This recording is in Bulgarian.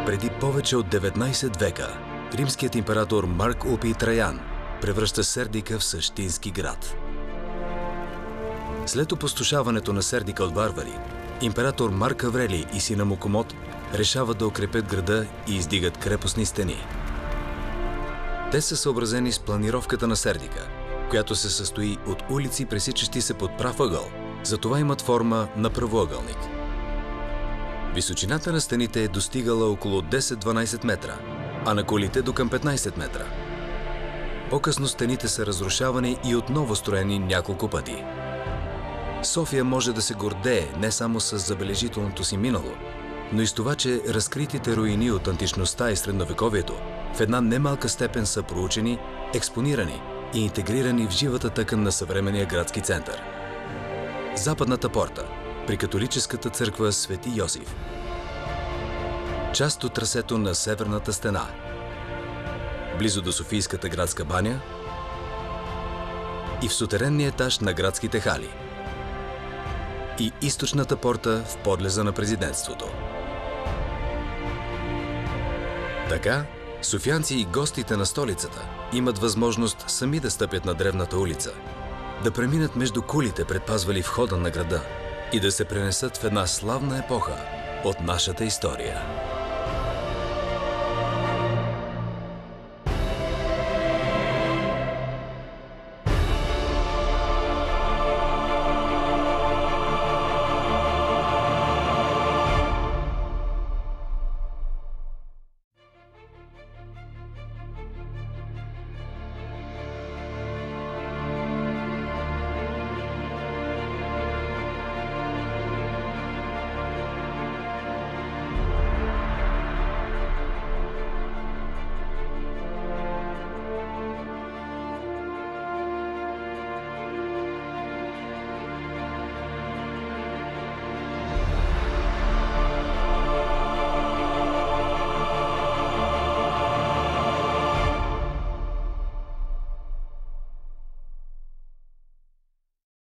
Преди повече от 19 века римският император Марк Опий Траян превръща Сердика в същински град. След опустошаването на Сердика от варвари, император Марк Аврелий и сина му Комод решават да укрепят града и издигат крепостни стени. Те са съобразени с планировката на Сердика, която се състои от улици, пресичащи се под прав ъгъл, затова имат форма на правоъгълник. Височината на стените е достигала около 10-12 метра, а на колите до към 15 метра. По-късно стените са разрушавани и отново строени няколко пъти. София може да се гордее не само с забележителното си минало, но и с това, че разкритите руини от античността и средновековието в една немалка степен са проучени, експонирани и интегрирани в живата тъкан на съвременния градски център. Западната порта при католическата църква Свети Йосиф. Част от трасето на Северната стена. Близо до Софийската градска баня и в сутеренния етаж на градските хали. И източната порта в подлеза на президентството. Така, софиянци и гостите на столицата имат възможност сами да стъпят на древната улица, да преминат между кулите, предпазвали входа на града, и да се пренесат в една славна епоха от нашата история.